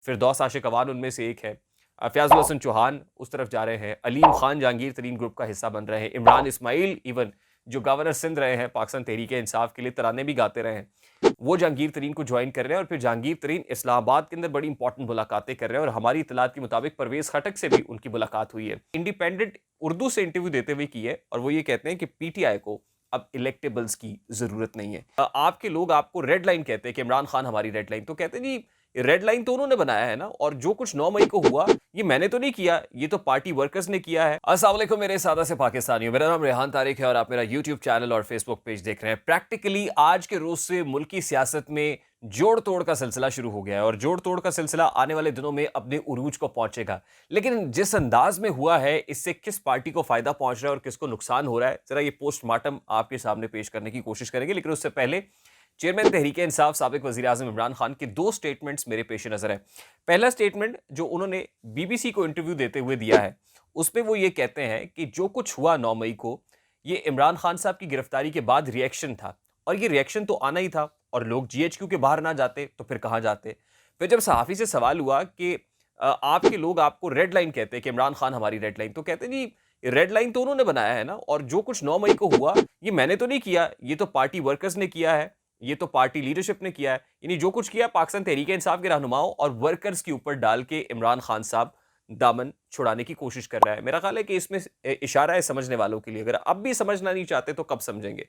फिरदौस आशिक अवान उनमें से एक है। फयाजुल हसन चौहान उस तरफ जा रहे हैं, अलीम खान जहांगीर तरीन ग्रुप का हिस्सा बन रहे हैं, इमरान इस्माइल इवन जो गवर्नर सिंध रहे हैं पाकिस्तान तहरीक इंसाफ के लिए, तराने भी गाते रहे हैं, वो जहांगीर तरीन को ज्वाइन कर रहे हैं और फिर जहांगीर तरीन इस्लामाबाद के अंदर बड़ी इंपॉर्टेंट मुलाकातें कर रहे हैं और हमारी इतलात के मुताबिक परवेज खटक से भी उनकी मुलाकात हुई है। इंडिपेंडेंट उर्दू से इंटरव्यू देते हुए की है और वो ये कहते हैं कि पीटीआई को अब इलेक्टेबल्स की जरूरत नहीं है। आपके लोग आपको रेड लाइन कहते हैं कि इमरान खान हमारी रेड लाइन, तो कहते हैं जी रेड लाइन तो उन्होंने बनाया है ना, और जो कुछ 9 मई को हुआ ये मैंने तो नहीं किया, ये तो पार्टी वर्कर्स ने किया है। अस्सलाम वालेकुम मेरे सादा से पाकिस्तानियों, मेरा नाम रेहान तारिक है और आप मेरा यूट्यूब चैनल और फेसबुक पेज देख रहे हैं। प्रैक्टिकली आज के रोज से मुल्की सियासत में जोड़ तोड़ का सिलसिला शुरू हो गया है और जोड़ तोड़ का सिलसिला आने वाले दिनों में अपने उरूज को पहुंचेगा। लेकिन जिस अंदाज में हुआ है इससे किस पार्टी को फायदा पहुंच रहा है और किसको नुकसान हो रहा है, जरा ये पोस्टमार्टम आपके सामने पेश करने की कोशिश करेंगे। लेकिन उससे पहले चेयरमैन तहरीक इंसाफ साबिक वजीर आजम इमरान खान के दो स्टेटमेंट्स मेरे पेश नजर है। पहला स्टेटमेंट जो उन्होंने बीबीसी को इंटरव्यू देते हुए दिया है, उसमें वो ये कहते हैं कि जो कुछ हुआ 9 मई को, ये इमरान खान साहब की गिरफ्तारी के बाद रिएक्शन था और ये रिएक्शन तो आना ही था, और लोग जीएचक्यू के बाहर ना जाते तो फिर कहाँ जाते। फिर जब सहाफ़ी से सवाल हुआ कि आपके लोग आपको रेड लाइन कहते हैं कि इमरान खान हमारी रेड लाइन, तो कहते हैं जी रेड लाइन तो उन्होंने बनाया है ना, और जो कुछ 9 मई को हुआ ये मैंने तो नहीं किया, ये तो पार्टी वर्कर्स ने किया है, ये तो पार्टी लीडरशिप ने किया है। यानी जो कुछ किया पाकिस्तान तहरीक इंसाफ के रहनुमाओं और वर्कर्स के ऊपर डाल के इमरान खान साहब दामन छुड़ाने की कोशिश कर रहा है। मेरा ख्याल है कि इसमें इशारा है समझने वालों के लिए, अगर अब भी समझना नहीं चाहते तो कब समझेंगे।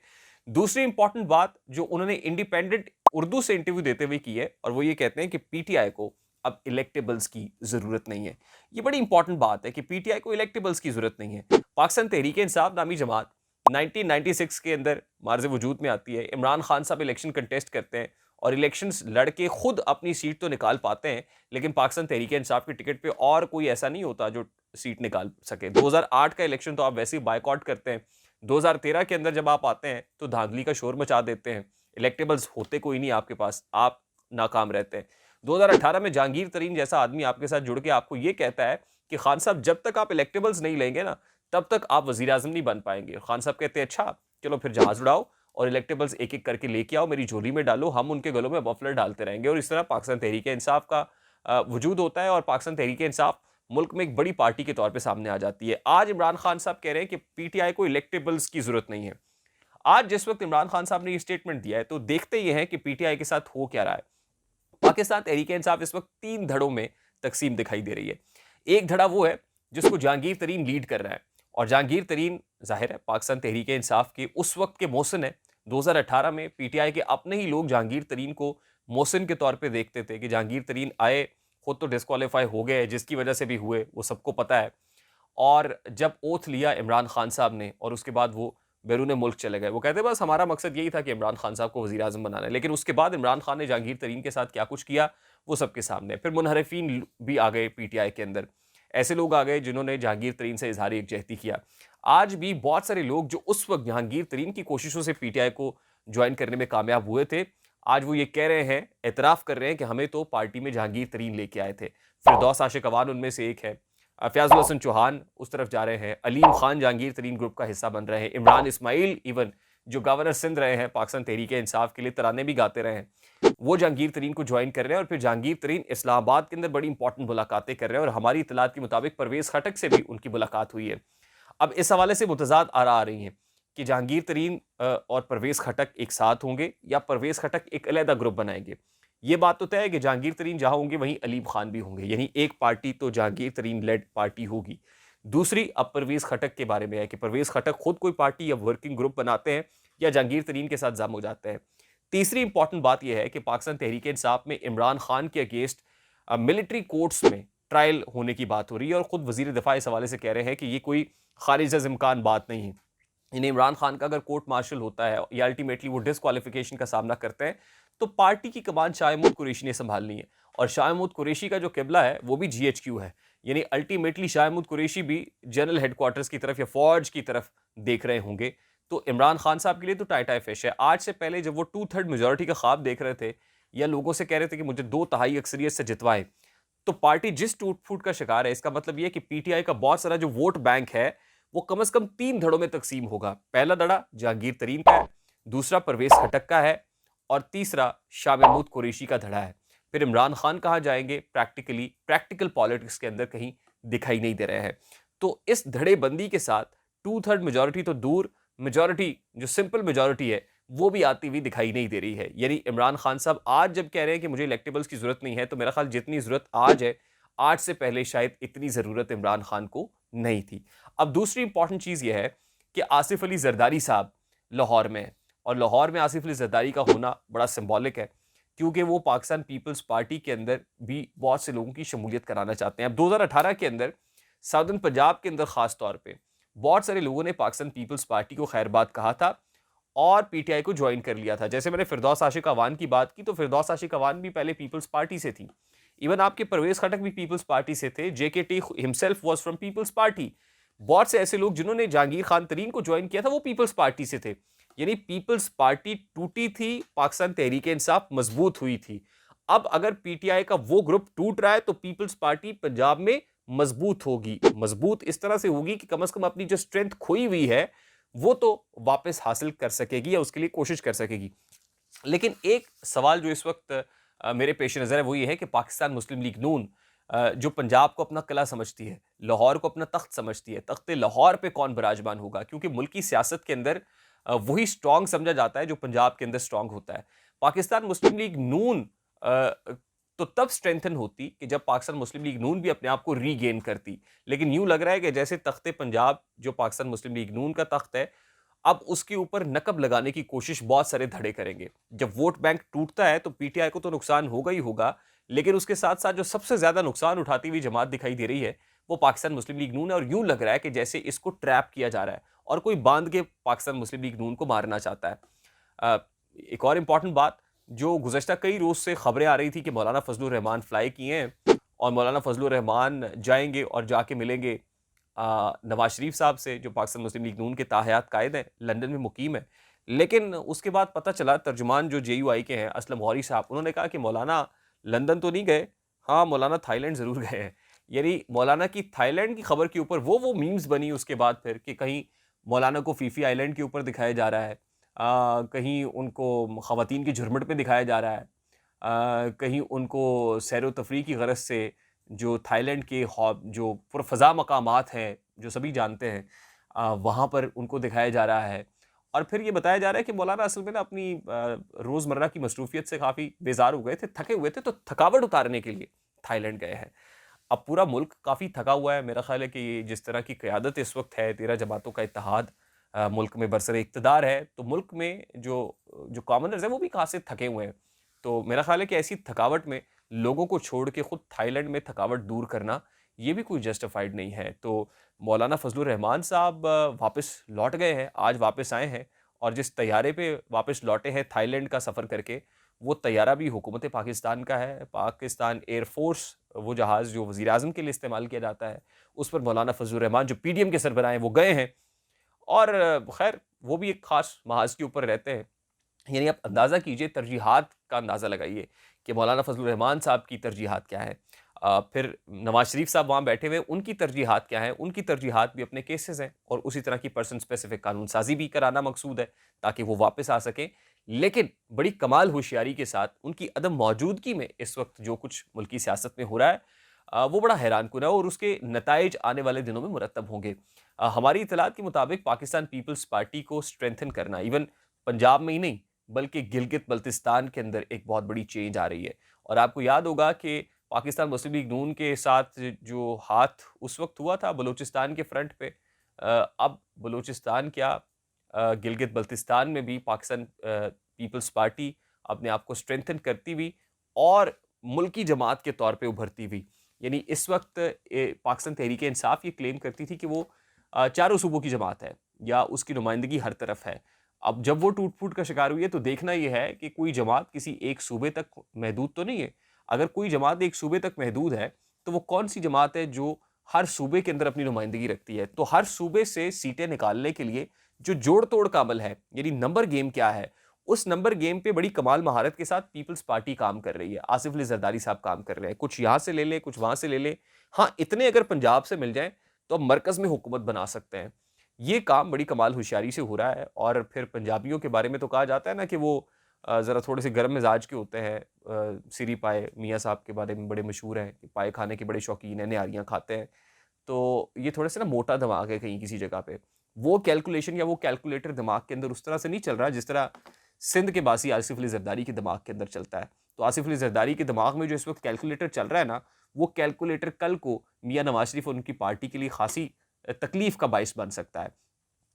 दूसरी इंपॉर्टेंट बात जो उन्होंने इंडिपेंडेंट उर्दू से इंटरव्यू देते हुए की है, और वो ये कहते हैं कि पीटीआई को अब इलेक्टेबल्स की जरूरत नहीं है। ये बड़ी इंपॉर्टेंट बात है कि पीटीआई को इलेक्टेबल्स की जरूरत नहीं है। पाकिस्तान तहरीक इंसाफ नामी जमात 1996 के अंदर मार्ज वजूद में आती है। इमरान खान साहब इलेक्शन कंटेस्ट करते हैं और इलेक्शंस लड़के खुद अपनी सीट तो निकाल पाते हैं, लेकिन पाकिस्तान तहरीक इंसाफ के टिकट पे और कोई ऐसा नहीं होता जो सीट निकाल सके। 2008 का इलेक्शन तो आप वैसे ही बायकॉट करते हैं। 2013 के अंदर जब आप आते हैं तो धांधली का शोर मचा देते हैं, इलेक्टेबल्स होते कोई नहीं आपके पास, आप नाकाम रहते हैं। 2018 में जहांगीर तरीन जैसा आदमी आपके साथ जुड़ के आपको ये कहता है कि खान साहब जब तक आप इलेक्टेबल्स नहीं लेंगे ना, तब तक आप वजीर आजम नहीं बन पाएंगे। खान साहब कहते हैं अच्छा चलो फिर जहाज उड़ाओ और इलेक्टेबल्स एक एक करके लेके आओ, मेरी झोली में डालो, हम उनके गलों में मफलर डालते रहेंगे। और इस तरह पाकिस्तान तहरीक इंसाफ का वजूद होता है और पाकिस्तान तहरीक इंसाफ मुल्क में एक बड़ी पार्टी के तौर पे सामने आ जाती है। आज इमरान खान साहब कह रहे हैं कि पीटीआई को इलेक्टेबल्स की जरूरत नहीं है। आज जिस वक्त इमरान खान साहब ने ये स्टेटमेंट दिया है, तो देखते ये हैं कि पीटीआई के साथ हो क्या रहा है। पाकिस्तान तहरीक इंसाफ इस वक्त 3 धड़ों में तकसीम दिखाई दे रही है। एक धड़ा वो है जिसको जहांगीर तरीन लीड कर रहा है, और जहांगीर तरीन जाहिर है पाकिस्तान तहरीक इंसाफ के उस वक्त के मोहसिन है। 2018 में पीटीआई के अपने ही लोग जहांगीर तरीन को मोहसिन के तौर पे देखते थे कि जहांगीर तरीन आए, खुद तो डिस्क्वालीफाई हो गए, जिसकी वजह से भी हुए वो सबको पता है। और जब ओथ लिया इमरान खान साहब ने और उसके बाद वो बैरून मुल्क चले गए, वो कहते बस हमारा मकसद यही था कि इमरान खान साहब को वज़ीर आज़म बनाना है। लेकिन उसके बाद इमरान खान ने जहांगीर तरीन के साथ क्या कुछ किया वो सबके सामने है। फिर मुनहरिफीन भी आ गए पीटीआई के अंदर, ऐसे लोग आ गए जिन्होंने जहांगीर तरीन से इजहार यकजहती किया। आज भी बहुत सारे लोग जो उस वक्त जहांगीर तरीन की कोशिशों से पीटीआई को ज्वाइन करने में कामयाब हुए थे, आज वो ये कह रहे हैं, एतराफ़ कर रहे हैं कि हमें तो पार्टी में जहांगीर तरीन लेके आए थे। फिरदौस आशिक अवान उनमें से एक है। फयाजुल हसन चौहान उस तरफ जा रहे हैं, अलीम खान जहांगीर तरीन ग्रुप का हिस्सा बन रहे हैं, इमरान इस्माइल इवन जो गवर्नर सिंध रहे हैं पाकिस्तान तहरीक इंसाफ के लिए, तराने भी गाते रहे हैं, वो जहांगीर तरीन को ज्वाइन कर रहे हैं और फिर जहांगीर तरीन इस्लामाबाद के अंदर बड़ी इंपॉर्टेंट मुलाकातें कर रहे हैं और हमारी इतलात के मुताबिक परवेज खटक से भी उनकी मुलाकात हुई है। अब इस हवाले से मुतजाद आरा आ रही हैं कि जहांगीर तरीन और परवेज खटक एक साथ होंगे या परवेज खटक एक अलहदा ग्रुप बनाएंगे। ये बात तो तय है कि जहांगीर तरीन जहां होंगे वहीं अलीम खान भी होंगे, यानी एक पार्टी तो जहांगीर तरीन लेड पार्टी होगी। दूसरी अब परवेज खटक के बारे में है कि परवेज खटक खुद कोई पार्टी या वर्किंग ग्रुप बनाते हैं या जहांगीर तरीन के साथ जम हो जाते हैं। तीसरी इंपॉर्टेंट बात यह है कि पाकिस्तान तहरीक इंसाफ में इमरान खान के अगेंस्ट मिलिट्री कोर्ट्स में ट्रायल होने की बात हो रही है और खुद वजीर दिफा इस हवाले से कह रहे हैं कि ये कोई खारिज अज़ इम्कान बात नहीं है। यानी इमरान खान का अगर कोर्ट मार्शल होता है या अल्टीमेटली वो डिसक्वालिफिकेशन का सामना करते हैं, तो पार्टी की कमान शाह महमूद कुरैशी ने संभालनी है, और शाह महमूद कुरैशी का जो किबला है वो भी जीएचक्यू है। यानी अल्टीमेटली शाह महमूद कुरैशी भी जनरल हेडक्वार्टर्स की तरफ या फौज की तरफ देख रहे होंगे। तो इमरान खान साहब के लिए तो टाई टाई फिश है। आज से पहले जब वो 2/3 मेजोरिटी का ख्वाब देख रहे थे या लोगों से कह रहे थे कि मुझे 2/3 अक्सरियत से जितवाएं, तो पार्टी जिस टूट फूट का शिकार है, इसका मतलब यह है कि पीटीआई का बहुत सारा जो वोट बैंक है वो कम से कम 3 धड़ों में तकसीम होगा। पहला धड़ा जहांगीर तरीन का है, दूसरा परवेज खटक का है और तीसरा शाह महमूद कुरैशी का धड़ा है। फिर इमरान खान कहाँ जाएंगे, प्रैक्टिकल पॉलिटिक्स के अंदर कहीं दिखाई नहीं दे रहे हैं। तो इस धड़ेबंदी के साथ 2/3 मेजोरिटी तो दूर, मेजोरिटी जो सिंपल मेजोरिटी है वो भी आती हुई दिखाई नहीं दे रही है। यानी इमरान खान साहब आज जब कह रहे हैं कि मुझे इलेक्टेबल्स की जरूरत नहीं है, तो मेरा ख्याल जितनी जरूरत आज है, आज से पहले शायद इतनी जरूरत इमरान खान को नहीं थी। अब दूसरी इंपॉर्टेंट चीज यह है कि आसिफ अली जरदारी साहब लाहौर में है, और लाहौर में आसिफ अली जरदारी का होना बड़ा सिंबॉलिक है, क्योंकि वो पाकिस्तान पीपल्स पार्टी के अंदर भी बहुत से लोगों की शमूलियत कराना चाहते हैं। अब 2018 के अंदर साउदर्न पंजाब के अंदर खास तौर पे बहुत सारे लोगों ने पाकिस्तान पीपल्स पार्टी को खैरबाद कहा था और पीटीआई को ज्वाइन कर लिया था। जैसे मैंने फिरदौस आशिक अवान की बात की, तो फिरदौस आशिक अवान भी पहले पीपल्स पार्टी से थी। इवन आपके परवेज खटक भी पीपल्स पार्टी से थे। JKT himself was from people's party. बहुत से ऐसे लोग जिन्होंने जहांगीर खान तरीन को ज्वाइन किया था वो पीपल्स पार्टी से थे। यानी पीपल्स पार्टी टूटी थी, पाकिस्तान तहरीक इंसाफ मजबूत हुई थी। अब अगर पीटीआई का वो ग्रुप टूट रहा है तो पीपल्स पार्टी पंजाब में मजबूत होगी। मजबूत इस तरह से होगी कि कम से कम अपनी जो स्ट्रेंथ खोई हुई है वो तो वापस हासिल कर सकेगी या उसके लिए कोशिश कर सकेगी। लेकिन एक सवाल जो इस वक्त मेरे पेश नज़र है वो ये है कि पाकिस्तान मुस्लिम लीग नून जो पंजाब को अपना किला समझती है, लाहौर को अपना तख्त समझती है, तख्त लाहौर पे कौन बिराजमान होगा? क्योंकि मुल्की सियासत के अंदर वही स्ट्रांग समझा जाता है जो पंजाब के अंदर स्ट्रांग होता है। पाकिस्तान मुस्लिम लीग नून तो तब स्ट्रेंथन होती कि जब पाकिस्तान मुस्लिम लीग नून भी अपने आप को रीगेन करती। लेकिन यूं लग रहा है कि जैसे तख्ते पंजाब जो पाकिस्तान मुस्लिम लीग नून का तख्त है, अब उसके ऊपर नकब लगाने की कोशिश बहुत सारे धड़े करेंगे। जब वोट बैंक टूटता है तो पीटीआई को तो नुकसान होगा ही होगा, लेकिन उसके साथ साथ जो सबसे ज्यादा नुकसान उठाती हुई जमात दिखाई दे रही है वो पाकिस्तान मुस्लिम लीग नून है। और यूं लग रहा है कि जैसे इसको ट्रैप किया जा रहा है और कोई बांध के पाकिस्तान मुस्लिम लीग नून को मारना चाहता है। एक और इम्पॉर्टेंट बात, जो गुज़श्ता कई रोज़ से खबरें आ रही थी कि मौलाना फजलुर रहमान फ्लाई किए हैं और मौलाना फजलुर रहमान जाएंगे और जाके मिलेंगे नवाज शरीफ साहब से, जो पाकिस्तान मुस्लिम लीग नून के ताहयात कायद हैं, लंदन में मुकीम है। लेकिन उसके बाद पता चला, तर्जुमान जो जेयूआई के हैं असलम गौरी साहब, उन्होंने कहा कि मौलाना लंदन तो नहीं गए, हाँ मौलाना थाईलैंड ज़रूर गए हैं। यानी मौलाना की थाईलैंड की खबर के ऊपर वो मीम्स बनी उसके बाद फिर कि कहीं मौलाना को फीफी आइलैंड के ऊपर दिखाया जा रहा है, कहीं उनको ख़वातीन की झुरमुट में दिखाया जा रहा है, कहीं उनको सैर व तफरीह की गरज से जो थाईलैंड के जो पुरफ़ज़ा मकामात हैं जो सभी जानते हैं, वहाँ पर उनको दिखाया जा रहा है। और फिर ये बताया जा रहा है कि मौलाना असल में ना अपनी रोज़मर्रा की मसरूफ़ियत से काफ़ी बेजार हो गए थे, थके हुए थे, तो थकावट उतारने के लिए थाईलैंड गए हैं। अब पूरा मुल्क काफ़ी थका हुआ है। मेरा ख़्याल है कि ये जिस तरह की क़यादत इस वक्त है, 13 जमातों का इत्तेहाद मुल्क में बरसर इक़्तिदार है, तो मुल्क में जो जो कॉमनर्स हैं वो भी खासे थके हुए हैं। तो मेरा ख़्याल है कि ऐसी थकावट में लोगों को छोड़ के खुद थाईलैंड में थकावट दूर करना ये भी कोई जस्टिफाइड नहीं है। तो मौलाना फजलुर रहमान साहब वापस लौट गए हैं, आज वापस आए हैं, और जिस तैयारे पे वापस लौटे हैं थाईलैंड का सफ़र करके, वो तैयारा भी हुकूमत पाकिस्तान का है। पाकिस्तान एयरफोर्स, वो जहाज़ जो वज़ीर आज़म के लिए इस्तेमाल किया जाता है, उस पर मौलाना फजलुर रहमान जो पीडीएम के सरबराह हैं वो गए हैं। और खैर वो भी एक ख़ास महाज के ऊपर रहते हैं। यानी आप अंदाज़ा कीजिए, तरजीहात का अंदाज़ा लगाइए कि मौलाना फजलुर रहमान साहब की तरजीहात क्या है। फिर नवाज शरीफ साहब वहाँ बैठे हुए हैं, उनकी तरजीहात क्या है? उनकी तरजीहात भी अपने केसेस हैं, और उसी तरह की पर्सन स्पेसिफिक कानून साजी भी कराना मकसूद है ताकि वो वापस आ सकें। लेकिन बड़ी कमाल होशियारी के साथ उनकी अदम मौजूदगी में इस वक्त जो कुछ मुल्की सियासत में हो रहा है वो बड़ा हैरान कुन है, और उसके नताइज आने वाले दिनों में मुरतब होंगे। हमारी इतलात के मुताबिक पाकिस्तान पीपल्स पार्टी को स्ट्रेंथन करना, इवन पंजाब में ही नहीं बल्कि गिलगित बल्तिस्तान के अंदर एक बहुत बड़ी चेंज आ रही है। और आपको याद होगा कि पाकिस्तान मुस्लिम लीग नून के साथ जो हाथ उस वक्त हुआ था बलूचिस्तान के फ्रंट पे, अब बलूचिस्तान क्या, गिलगित बल्तिस्तान में भी पाकिस्तान पीपल्स पार्टी अपने आप को स्ट्रेंथन करती हुई और मुल्की जमात के तौर पे उभरती हुई। यानी इस वक्त पाकिस्तान तहरीक इंसाफ ये क्लेम करती थी कि वो चारों सूबों की जमात है या उसकी नुमाइंदगी हर तरफ है। अब जब वो टूट फूट का शिकार हुई है तो देखना ये है कि कोई जमात किसी एक सूबे तक महदूद तो नहीं है। अगर कोई जमात एक सूबे तक महदूद है तो वो कौन सी जमात है जो हर सूबे के अंदर अपनी नुमाइंदगी रखती है? तो हर सूबे से सीटें निकालने के लिए जो जोड़ तोड़ का अमल है, यानी नंबर गेम क्या है, उस नंबर गेम पे बड़ी कमाल महारत के साथ पीपल्स पार्टी काम कर रही है। आसिफ अली जरदारी साहब काम कर रहे हैं, कुछ यहाँ से ले ले कुछ वहाँ से ले ले। हाँ, इतने अगर पंजाब से मिल जाए तो अब मरकज़ में हुकूमत बना सकते हैं। ये काम बड़ी कमाल होशियारी से हो रहा है। और फिर पंजाबियों के बारे में तो कहा जाता है ना कि वो ज़रा थोड़े से गर्म मिजाज के होते हैं। सिरी पाए मियाँ साहब के बारे में बड़े मशहूर हैं कि पाए खाने के बड़े शौकीन हैं, निहारियाँ खाते हैं। तो ये थोड़ा-सा ना मोटा दिमाग है कहीं किसी जगह पे। वो कैलकुलेशन या वो कैलकुलेटर दिमाग के अंदर उस तरह से नहीं चल रहा जिस तरह सिंध के बासी आसिफ अली ज़रदारी के दिमाग के अंदर चलता है। तो आसिफ अली ज़रदारी के दिमाग में जो इस वक़्त कैलकुलेटर चल रहा है ना, वो कैलकुलेटर कल को मियाँ नवाज़ शरीफ और उनकी पार्टी के लिए ख़ासी तकलीफ़ का बाइस बन सकता है।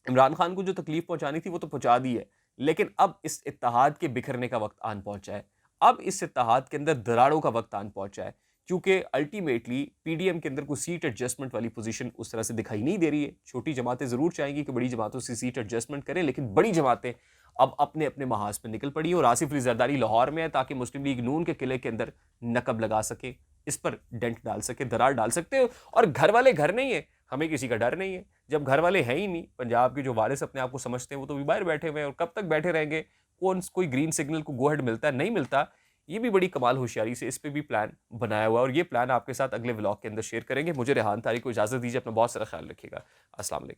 इमरान खान को जो तकलीफ पहुंचानी थी वो तो पहुंचा दी है, लेकिन अब इस इत्तेहाद के बिखरने का वक्त आन पहुंचा है। अब इस इत्तेहाद के अंदर दरारों का वक्त आन पहुंचा है, क्योंकि अल्टीमेटली पीडीएम के अंदर कोई सीट एडजस्टमेंट वाली पोजीशन उस तरह से दिखाई नहीं दे रही है। छोटी जमातें जरूर चाहेंगी कि बड़ी जमातों से सीट एडजस्टमेंट करें, लेकिन बड़ी जमातें अब अपने अपने महाज पर निकल पड़ी है और आसिफ अली जरदारी लाहौर में है ताकि मुस्लिम लीग नून के किले के अंदर नकब लगा सके, इस पर डेंट डाल सके, दरार डाल सकते हो। और घर वाले घर नहीं है, हमें किसी का डर नहीं है। जब घर वाले हैं ही नहीं, पंजाब के जो वारिस अपने आप को समझते हैं वो तो भी बाहर बैठे हुए हैं और कब तक बैठे रहेंगे। कोई ग्रीन सिग्नल को गो हेड मिलता है, नहीं मिलता। ये भी बड़ी कमाल होशियारी से इस पे भी प्लान बनाया हुआ है और ये प्लान आपके साथ अगले व्लॉग के अंदर शेयर करेंगे। मुझे रेहान तारिक को इजाजत दीजिए, अपना बहुत सारा ख्याल रखिएगा। अस्सलाम वालेकुम।